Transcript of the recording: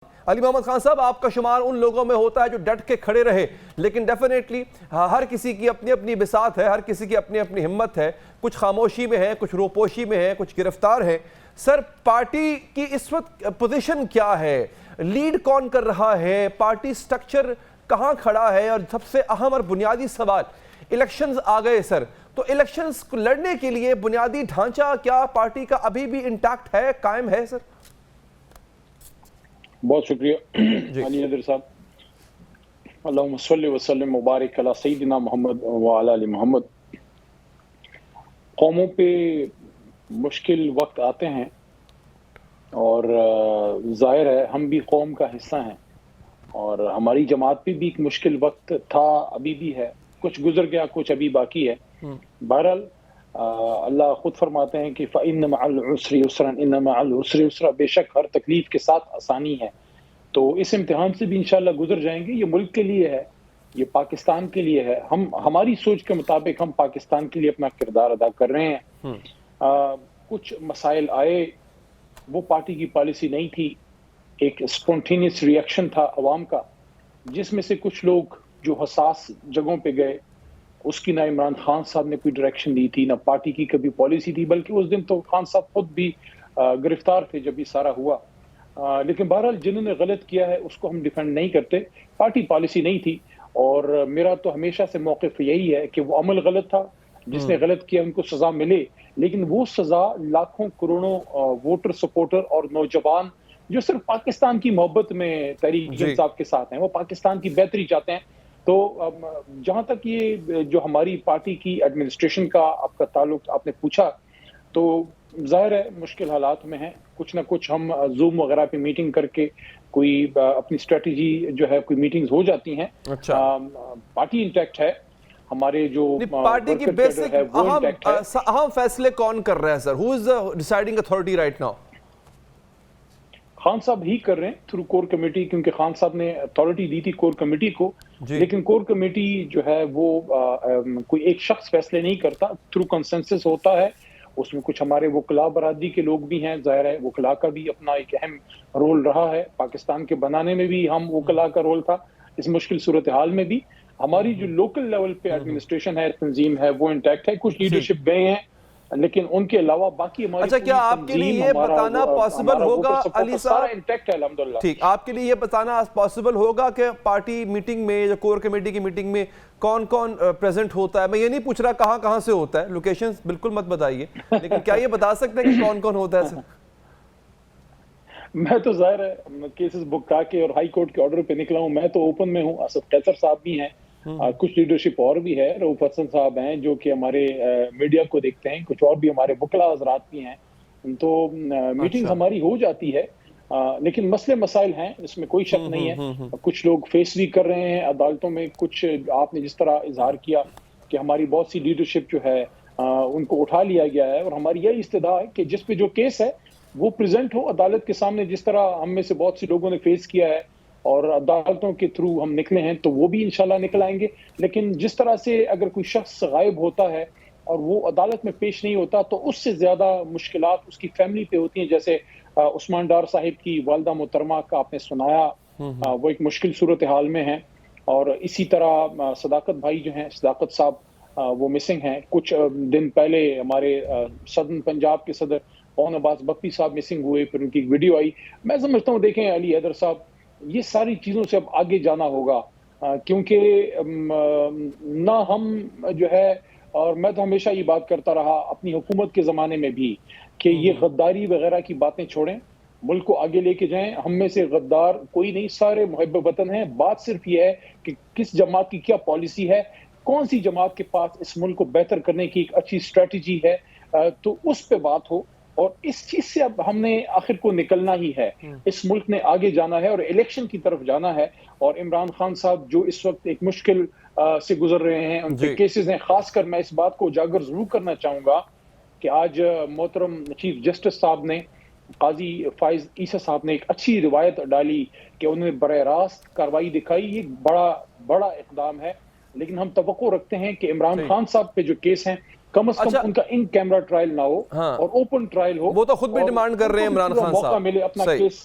علی محمد خان صاحب، آپ کا شمار ان لوگوں میں ہوتا ہے جو ڈٹ کے کھڑے رہے، لیکن ڈیفینیٹلی ہر کسی کی اپنی اپنی بساط ہے، ہر کسی کی اپنی اپنی ہمت ہے، کچھ خاموشی میں ہے، کچھ روپوشی میں ہے، کچھ گرفتار ہے۔ سر، پارٹی کی اس وقت پوزیشن کیا ہے؟ لیڈ کون کر رہا ہے؟ پارٹی سٹرکچر کہاں کھڑا ہے؟ اور سب سے اہم اور بنیادی سوال، الیکشنز آ گئے سر، تو الیکشنز کو لڑنے کے لیے بنیادی ڈھانچہ کیا پارٹی کا ابھی بھی انٹیکٹ ہے، قائم ہے سر؟ بہت شکریہ علی حیدر صاحب۔ اللہم صلی وسلم مبارک علی سیدنا محمد وعلی آل محمد۔ قوموں پہ مشکل وقت آتے ہیں اور ظاہر ہے ہم بھی قوم کا حصہ ہیں، اور ہماری جماعت پہ بھی ایک مشکل وقت تھا، ابھی بھی ہے، کچھ گزر گیا، کچھ ابھی باقی ہے۔ بہرحال اللہ خود فرماتے ہیں کہ فَإِنَّ مَعَ الْعُسْرِ يُسْرًا إِنَّ مَعَ الْعُسْرِ يُسْرًا، بے شک ہر تکلیف کے ساتھ آسانی ہے۔ تو اس امتحان سے بھی انشاءاللہ گزر جائیں گے۔ یہ ملک کے لیے ہے، یہ پاکستان کے لیے ہے، ہماری سوچ کے مطابق ہم پاکستان کے لیے اپنا کردار ادا کر رہے ہیں۔ کچھ مسائل آئے، وہ پارٹی کی پالیسی نہیں تھی، ایک اسپونٹینیس ری ایکشن تھا عوام کا، جس میں سے کچھ لوگ جو حساس جگہوں پہ گئے، اس کی نہ عمران خان صاحب نے کوئی ڈائریکشن دی تھی، نہ پارٹی کی کبھی پالیسی تھی، بلکہ اس دن تو خان صاحب خود بھی گرفتار تھے جب یہ سارا ہوا۔ لیکن بہرحال جنہوں نے غلط کیا ہے اس کو ہم ڈیفینڈ نہیں کرتے، پارٹی پالیسی نہیں تھی، اور میرا تو ہمیشہ سے موقف یہی ہے کہ وہ عمل غلط تھا، جس نے غلط کیا ان کو سزا ملے، لیکن وہ سزا لاکھوں کروڑوں ووٹر سپورٹر اور نوجوان جو صرف پاکستان کی محبت میں تحریک انصاف کے ساتھ ہیں، وہ پاکستان کی بہتری چاہتے ہیں۔ تو جہاں تک یہ جو ہماری پارٹی کی ایڈمنسٹریشن کا آپ کا تعلق آپ نے پوچھا، تو ظاہر ہے مشکل حالات میں ہیں، کچھ نہ کچھ ہم زوم وغیرہ پہ میٹنگ کر کے کوئی اپنی اسٹریٹجی جو ہے کوئی میٹنگز ہو جاتی ہیں۔ پارٹی انٹیکٹ ہے، ہمارے جو پارٹی کی بیسک اہم فیصلے کون کر رہا ہے سر؟ ہو از دی ڈیسائیڈنگ اتھارٹی رائٹ ناؤ؟ خان صاحب ہی کر رہے ہیں تھرو کور کمیٹی، کیونکہ خان صاحب نے اتھارٹی دی تھی کور کمیٹی کو، لیکن کور کمیٹی جو ہے وہ کوئی ایک شخص فیصلے نہیں کرتا، تھرو کنسنسس ہوتا ہے۔ اس میں کچھ ہمارے وکلاء برادری کے لوگ بھی ہیں، ظاہر ہے وکلاء کا بھی اپنا ایک اہم رول رہا ہے، پاکستان کے بنانے میں بھی ہم وکلاء کا رول تھا، اس مشکل صورتحال میں بھی ہماری جو لوکل لیول پہ ایڈمنسٹریشن ہے، تنظیم ہے، وہ انٹیکٹ ہے۔ کچھ لیڈرشپ گئے ہیں، لیکن ان کے علاوہ باقی ہماری اچھا، کیا آپ کے لیے یہ بتانا پاسبل ہوگا علی صاحب، انٹیکٹ ہے الحمدللہ، ٹھیک، آپ کے لیے یہ بتانا پاسبل ہوگا کہ پارٹی میٹنگ میں یا کور کمیٹی کی میٹنگ میں کون کون پریزنٹ ہوتا ہے؟ میں یہ نہیں پوچھ رہا کہاں سے ہوتا ہے، لوکیشن بالکل مت بتائیے، لیکن کیا یہ بتا سکتے ہیں کہ کون کون ہوتا ہے سر؟ میں تو ظاہر ہے کیسز بکا کے اور ہائی کورٹ کے آرڈر پہ نکلا ہوں، میں تو اوپن میں ہوں، اسد قیصر صاحب بھی ہیں، کچھ لیڈرشپ اور بھی ہے، رؤوف حسن صاحب ہیں جو کہ ہمارے میڈیا کو دیکھتے ہیں، کچھ اور بھی ہمارے وکلاء حضرات بھی ہیں، تو میٹنگ ہماری ہو جاتی ہے، لیکن مسئلے مسائل ہیں، اس میں کوئی شک نہیں ہے، کچھ لوگ فیس بھی کر رہے ہیں عدالتوں میں، کچھ آپ نے جس طرح اظہار کیا کہ ہماری بہت سی لیڈرشپ جو ہے ان کو اٹھا لیا گیا ہے، اور ہماری یہی استدعا ہے کہ جس پہ جو کیس ہے وہ پریزنٹ ہو عدالت کے سامنے، جس طرح ہم میں سے بہت سی لوگوں نے فیس کیا ہے اور عدالتوں کے تھرو ہم نکلے ہیں، تو وہ بھی انشاءاللہ نکل آئیں گے۔ لیکن جس طرح سے اگر کوئی شخص غائب ہوتا ہے اور وہ عدالت میں پیش نہیں ہوتا، تو اس سے زیادہ مشکلات اس کی فیملی پہ ہوتی ہیں، جیسے عثمان ڈار صاحب کی والدہ محترمہ کا آپ نے سنایا، وہ ایک مشکل صورتحال میں ہیں، اور اسی طرح صداقت بھائی جو ہیں، صداقت صاحب وہ مسنگ ہیں، کچھ دن پہلے ہمارے سدرن پنجاب کے صدر پون عباس بختی صاحب مسنگ ہوئے، پھر ان کی ایک ویڈیو آئی۔ میں سمجھتا ہوں دیکھیں علی حیدر صاحب، یہ ساری چیزوں سے اب آگے جانا ہوگا، کیونکہ نہ ہم جو ہے، اور میں تو ہمیشہ یہ بات کرتا رہا اپنی حکومت کے زمانے میں بھی، کہ یہ غداری وغیرہ کی باتیں چھوڑیں، ملک کو آگے لے کے جائیں۔ ہم میں سے غدار کوئی نہیں، سارے محب وطن ہیں، بات صرف یہ ہے کہ کس جماعت کی کیا پالیسی ہے، کون سی جماعت کے پاس اس ملک کو بہتر کرنے کی ایک اچھی اسٹریٹجی ہے، تو اس پہ بات ہو، اور اس چیز سے اب ہم نے آخر کو نکلنا ہی ہے، اس ملک نے آگے جانا ہے اور الیکشن کی طرف جانا ہے، اور عمران خان صاحب جو اس وقت ایک مشکل سے گزر رہے ہیں، ان کے کیسز ہیں، خاص کر میں اس بات کو اجاگر ضرور کرنا چاہوں گا کہ آج محترم چیف جسٹس صاحب نے، قاضی فائز عیسیٰ صاحب نے ایک اچھی روایت ڈالی کہ انہوں نے براہ راست کارروائی دکھائی، یہ بڑا اقدام ہے، لیکن ہم توقع رکھتے ہیں کہ عمران خان صاحب پہ جو کیس ہیں کم از کم ان کا ان کیمرہ ٹرائل نہ ہو اور اوپن ٹرائل ہو، وہ تو خود بھی ڈیمانڈ کر رہے ہیں عمران خان صاحب، موقع ملے اپنا کیس